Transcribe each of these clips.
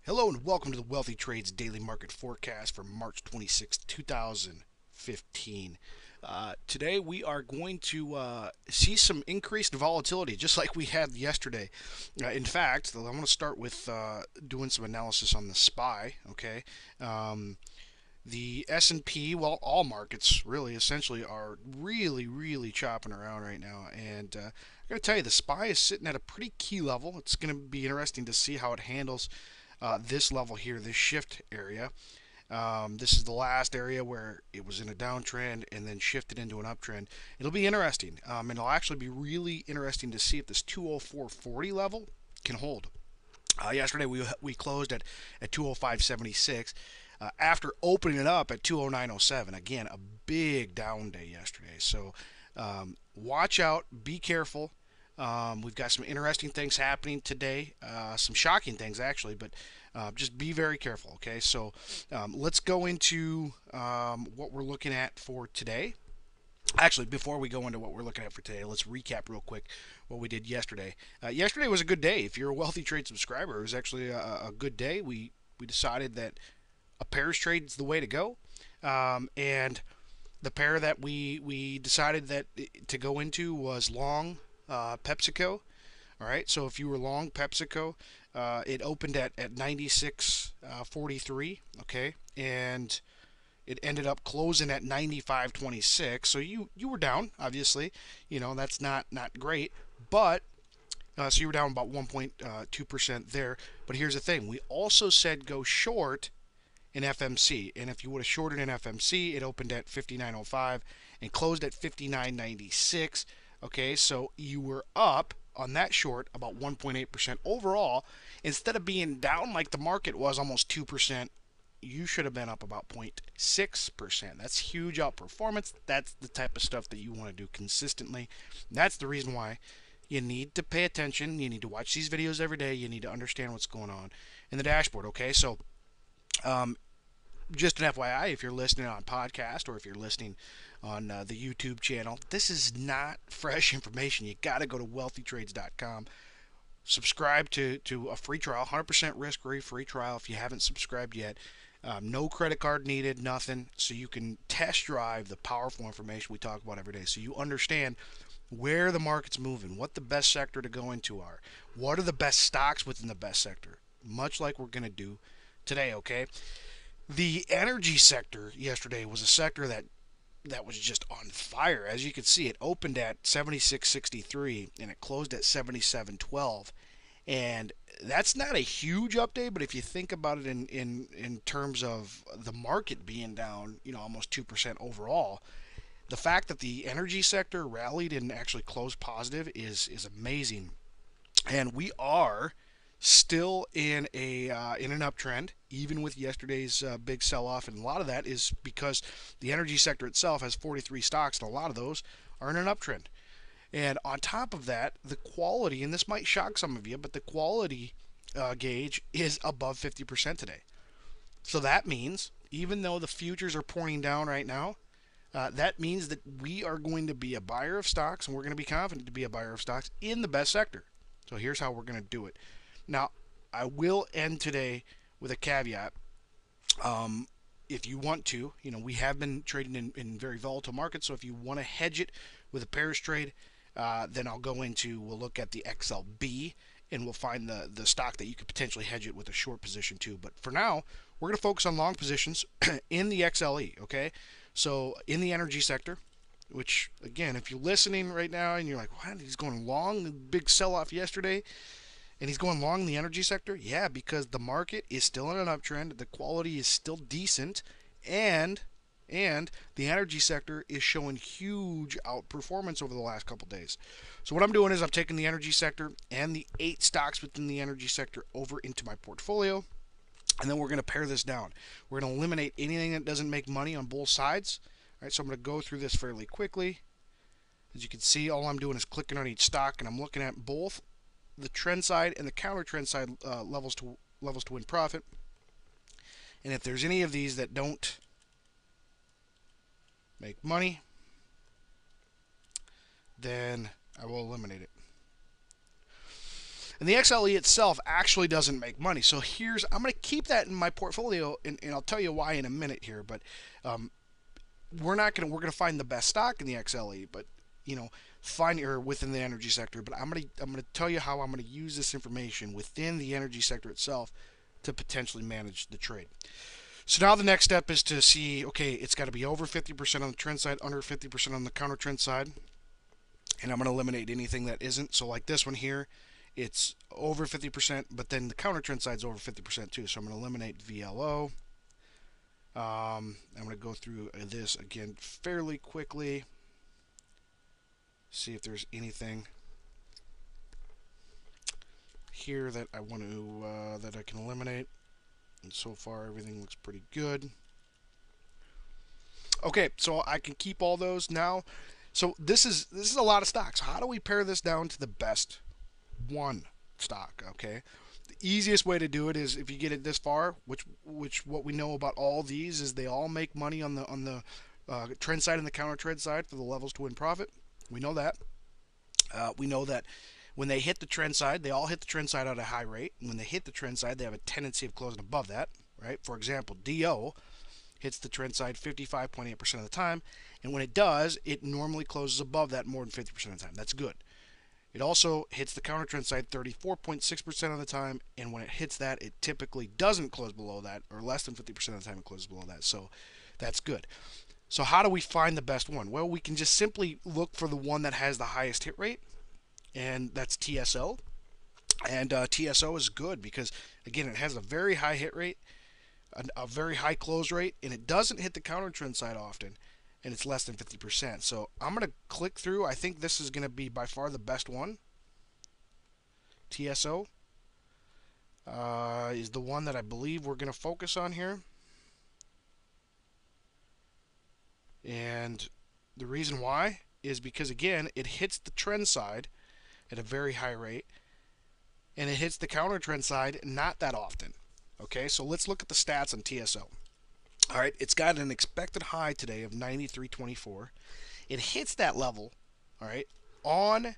Hello and welcome to the Wealthy Trades Daily Market Forecast for March 26, 2015. Today we are going to see some increased volatility just like we had yesterday. In fact, I'm going to start with doing some analysis on the SPY. Okay, the S&P, well, all markets really essentially are really chopping around right now. And I got to tell you, the SPY is sitting at a pretty key level. It's going to be interesting to see how it handles this level here, this shift area. This is the last area where it was in a downtrend and then shifted into an uptrend. It'll be interesting, and it'll actually be really interesting to see if this 204.40 level can hold. Yesterday we closed at 205.76 after opening it up at 209.07. Again, a big down day yesterday. So watch out, be careful. We've got some interesting things happening today, some shocking things actually, but just be very careful, okay? So let's go into what we're looking at for today. Actually, before we go into what we're looking at for today, let's recap real quick what we did yesterday. Yesterday was a good day. If you're a Wealthy Trade subscriber, it was actually a good day. We decided that a pairs trade is the way to go, and the pair that we decided that to go into was long PepsiCo. All right, so if you were long PepsiCo, it opened at 96.43. Okay, and it ended up closing at 95.26. So you were down, obviously. You know that's not great, but so you were down about 1.2% there. But here's the thing: we also said go short in FMC, and if you would have shorted in FMC, it opened at 59.05 and closed at 59.96. Okay, so you were up on that short about 1.8% overall. Instead of being down like the market was almost 2%, you should have been up about 0.6%. That's huge outperformance. That's the type of stuff that you want to do consistently. That's the reason why you need to pay attention. You need to watch these videos every day. You need to understand what's going on in the dashboard. Okay, so just an FYI, if you're listening on podcast or if you're listening on the YouTube channel, this is not fresh information. You got to go to wealthytrades.com. Subscribe to a free trial, 100% risk-free free trial if you haven't subscribed yet. No credit card needed, nothing. So you can test drive the powerful information we talk about every day. So you understand where the market's moving, what the best sector to go into are, what are the best stocks within the best sector, much like we're going to do today, okay? The energy sector yesterday was a sector that was just on fire. As you can see, it opened at 76.63 and it closed at 77.12. And that's not a huge update, but if you think about it in terms of the market being down, almost 2% overall, the fact that the energy sector rallied and actually closed positive is amazing. And we are still in an uptrend, even with yesterday's big sell-off, and a lot of that is because the energy sector itself has 43 stocks, and a lot of those are in an uptrend. And on top of that, the quality, and this might shock some of you, but the quality gauge is above 50% today. So that means, even though the futures are pouring down right now, that means that we are going to be a buyer of stocks, and we're going to be confident to be a buyer of stocks in the best sector. So here's how we're going to do it. Now, I will end today with a caveat. If you want to, we have been trading in very volatile markets, so if you want to hedge it with a pairs trade, then we'll look at the XLB, and we'll find the stock that you could potentially hedge it with a short position too. But for now, we're going to focus on long positions in the XLE, okay? So in the energy sector, which, again, if you're listening right now and you're like, what, he's going long, big sell-off yesterday, and he's going long in the energy sector? Yeah, because the market is still in an uptrend, the quality is still decent, and the energy sector is showing huge outperformance over the last couple days. So what I'm doing is I'm taking the energy sector and the 8 stocks within the energy sector over into my portfolio, and then we're going to pare this down. We're going to eliminate anything that doesn't make money on both sides. All right, so I'm going to go through this fairly quickly. As you can see, all I'm doing is clicking on each stock, and I'm looking at both the trend side and the counter trend side levels to win profit. And if there's any of these that don't make money, then I will eliminate it. And the XLE itself actually doesn't make money. So I'm going to keep that in my portfolio, and I'll tell you why in a minute here. But um, we're going to find the best stock in the XLE, but you know, find or within the energy sector. But I'm going to tell you how I'm going to use this information within the energy sector itself to potentially manage the trade. So now the next step is to see, okay, it's got to be over 50% on the trend side, under 50% on the counter trend side. And I'm going to eliminate anything that isn't. So like this one here, it's over 50%, but then the counter trend side is over 50% too. So I'm going to eliminate VLO. I'm going to go through this again fairly quickly. See if there's anything here that I want to that I can eliminate. And so far everything looks pretty good. Okay, so I can keep all those now. So this is a lot of stocks. How do we pare this down to the best one stock? Okay, the easiest way to do it is if you get it this far, which what we know about all these is they all make money on the trend side and the counter trend side for the levels to win profit. We know that. We know that when they hit the trend side, they all hit the trend side at a high rate. And when they hit the trend side, they have a tendency of closing above that, right? For example, DO hits the trend side 55.8% of the time, and when it does, it normally closes above that more than 50% of the time. That's good. It also hits the counter trend side 34.6% of the time, and when it hits that, it typically doesn't close below that, or less than 50% of the time it closes below that. So that's good. So how do we find the best one? Well, we can just simply look for the one that has the highest hit rate, and that's TSO. And TSO is good because, again, it has a very high hit rate, a very high close rate, and it doesn't hit the counter trend side often, and it's less than 50%. So I'm going to click through. I think this is going to be by far the best one. TSO is the one that I believe we're going to focus on here. And the reason why is because, again, it hits the trend side at a very high rate, and it hits the counter trend side not that often. Okay, so let's look at the stats on TSO. All right, it's got an expected high today of 93.24. It hits that level, all right, on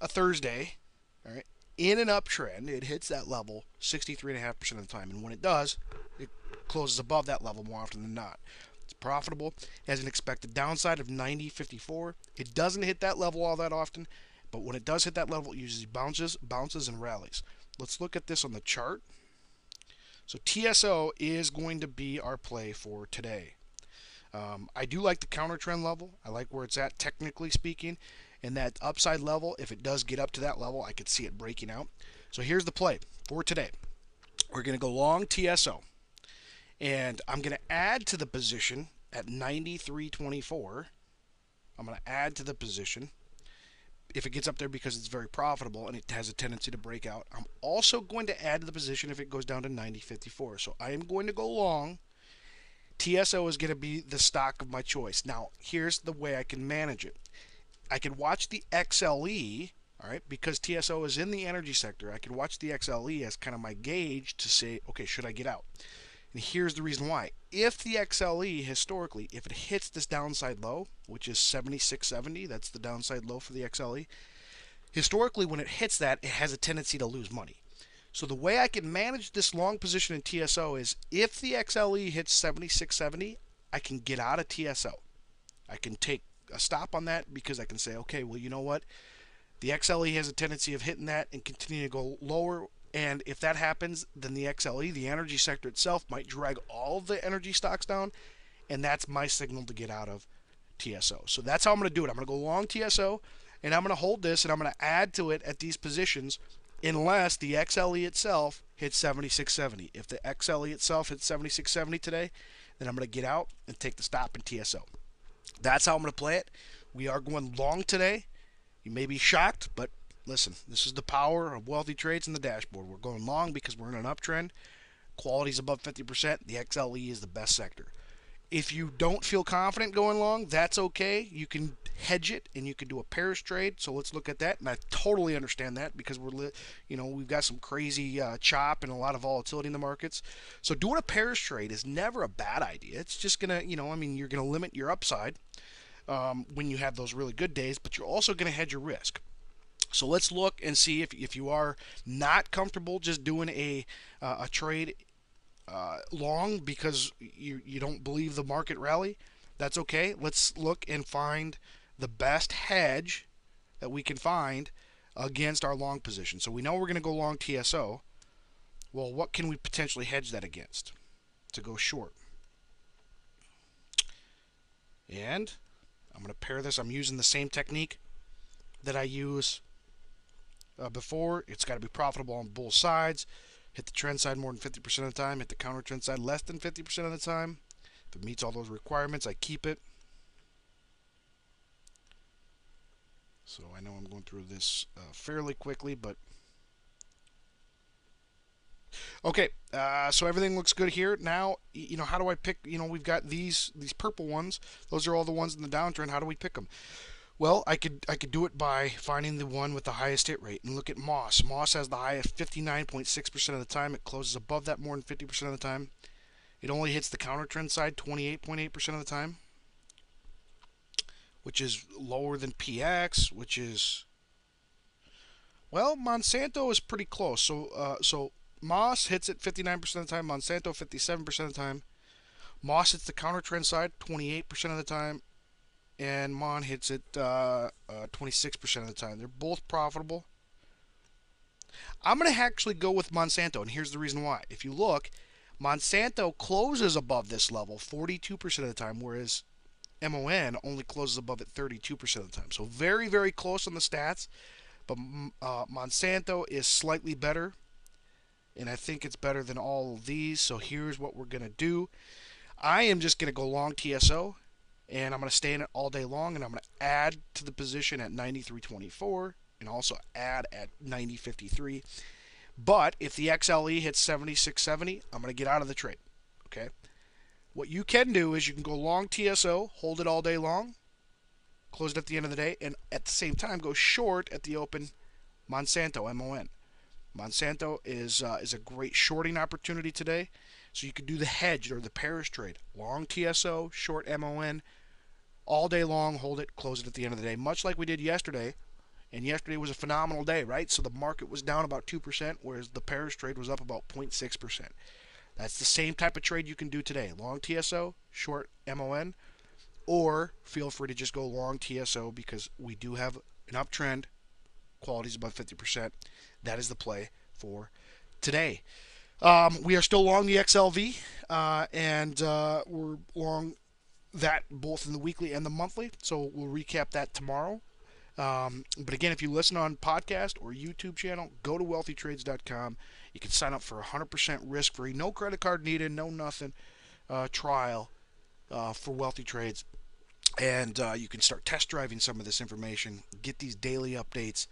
a Thursday, all right, in an uptrend. It hits that level 63.5% of the time, and when it does, it closes above that level more often than not. It's profitable. It has an expected downside of 90.54. It doesn't hit that level all that often, but when it does hit that level, it usually bounces, and rallies. Let's look at this on the chart. So TSO is going to be our play for today. I do like the counter trend level. I like where it's at, technically speaking. And that upside level, if it does get up to that level, I could see it breaking out. So here's the play for today. We're going to go long TSO. And I'm going to add to the position at 93.24. I'm going to add to the position if it gets up there because it's very profitable and it has a tendency to break out. I'm also going to add to the position if it goes down to 90.54. So I am going to go long. TSO is going to be the stock of my choice. Now, here's the way I can manage it. I can watch the XLE, all right, because TSO is in the energy sector. I can watch the XLE as kind of my gauge to say, okay, should I get out? And here's the reason why. If the XLE, historically, if it hits this downside low, which is 76.70, that's the downside low for the XLE, historically, when it hits that, it has a tendency to lose money. So the way I can manage this long position in TSO is if the XLE hits 76.70, I can get out of TSO. I can take a stop on that because I can say, okay, well, you know what? The XLE has a tendency of hitting that and continue to go lower. And if that happens, then the XLE, the energy sector itself, might drag all of the energy stocks down. And that's my signal to get out of TSO. So that's how I'm going to do it. I'm going to go long TSO, and I'm going to hold this, and I'm going to add to it at these positions unless the XLE itself hits 76.70. If the XLE itself hits 76.70 today, then I'm going to get out and take the stop in TSO. That's how I'm going to play it. We are going long today. You may be shocked, but listen, this is the power of wealthy trades in the dashboard. We're going long because we're in an uptrend. Quality is above 50%. The XLE is the best sector. If you don't feel confident going long, that's okay. You can hedge it and you can do a pairs trade. So let's look at that. And I totally understand that because we've got some crazy chop and a lot of volatility in the markets. So doing a pairs trade is never a bad idea. It's just gonna, you're gonna limit your upside when you have those really good days, but you're also gonna hedge your risk. So let's look and see if you are not comfortable just doing a trade long because you don't believe the market rally. That's okay. Let's look and find the best hedge that we can find against our long position. So we know we're going to go long TSO. Well, what can we potentially hedge that against to go short? And I'm going to pair this. I'm using the same technique that I use before. It's got to be profitable on both sides. Hit the trend side more than 50% of the time. Hit the counter trend side less than 50% of the time. If it meets all those requirements, I keep it. So I know I'm going through this fairly quickly, but okay. So everything looks good here. Now, how do I pick? We've got these purple ones. Those are all the ones in the downtrend. How do we pick them? Well, I could do it by finding the one with the highest hit rate and look at Moss. Moss has the highest 59.6% of the time. It closes above that more than 50% of the time. It only hits the counter trend side 28.8% of the time, which is lower than PX, which is, well, Monsanto is pretty close. So Moss hits it 59% of the time, Monsanto 57% of the time. Moss hits the counter trend side 28% of the time, and Mon hits it 26% of the time. They're both profitable. I'm going to actually go with Monsanto, and here's the reason why. If you look, Monsanto closes above this level 42% of the time, whereas MON only closes above it 32% of the time. So very, very close on the stats, but Monsanto is slightly better, and I think it's better than all of these. So here's what we're going to do. I am just going to go long TSO, and I'm going to stay in it all day long, and I'm going to add to the position at 93.24 and also add at 90.53. But if the XLE hits 76.70, I'm going to get out of the trade. Okay. What you can do is you can go long TSO, hold it all day long, close it at the end of the day, and at the same time go short at the open Monsanto, MON. Monsanto is a great shorting opportunity today. So you could do the hedge or the pairs trade. Long TSO, short MON, all day long, hold it, close it at the end of the day, much like we did yesterday. And yesterday was a phenomenal day, right? So the market was down about 2%, whereas the pairs trade was up about 0.6%. That's the same type of trade you can do today. Long TSO, short MON, or feel free to just go long TSO because we do have an uptrend. Quality's above 50%. That is the play for today. We are still long the XLV, and we're long that both in the weekly and the monthly. So we'll recap that tomorrow. But again, if you listen on podcast or YouTube channel, go to wealthytrades.com. You can sign up for 100% risk-free, no credit card needed, no nothing, trial for Wealthy Trades. And you can start test driving some of this information, get these daily updates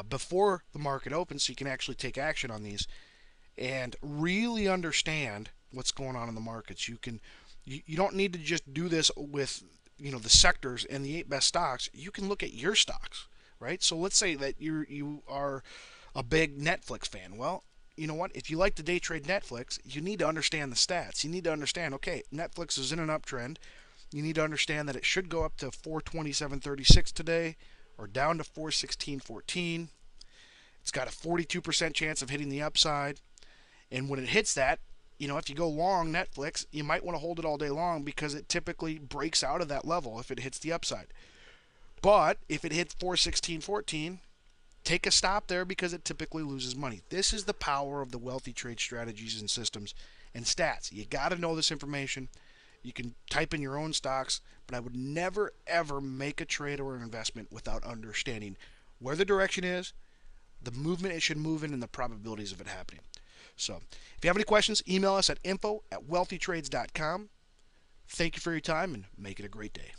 before the market opens so you can actually take action on these and really understand what's going on in the markets. You don't need to just do this with the sectors and the 8 best stocks. You can look at your stocks, right? So let's say that you are a big Netflix fan. Well, you know what? If you like to day trade Netflix, you need to understand the stats. You need to understand, okay, Netflix is in an uptrend. You need to understand that it should go up to 427.36 today or down to 416.14. It's got a 42% chance of hitting the upside. And when it hits that, if you go long Netflix, you might want to hold it all day long because it typically breaks out of that level if it hits the upside. But if it hits 416.14, take a stop there because it typically loses money. This is the power of the Wealthy Trade strategies and systems and stats. You got to know this information. You can type in your own stocks, but I would never, ever make a trade or an investment without understanding where the direction is, the movement it should move in, and the probabilities of it happening. So if you have any questions, email us at info@wealthytrades.com. Thank you for your time, and make it a great day.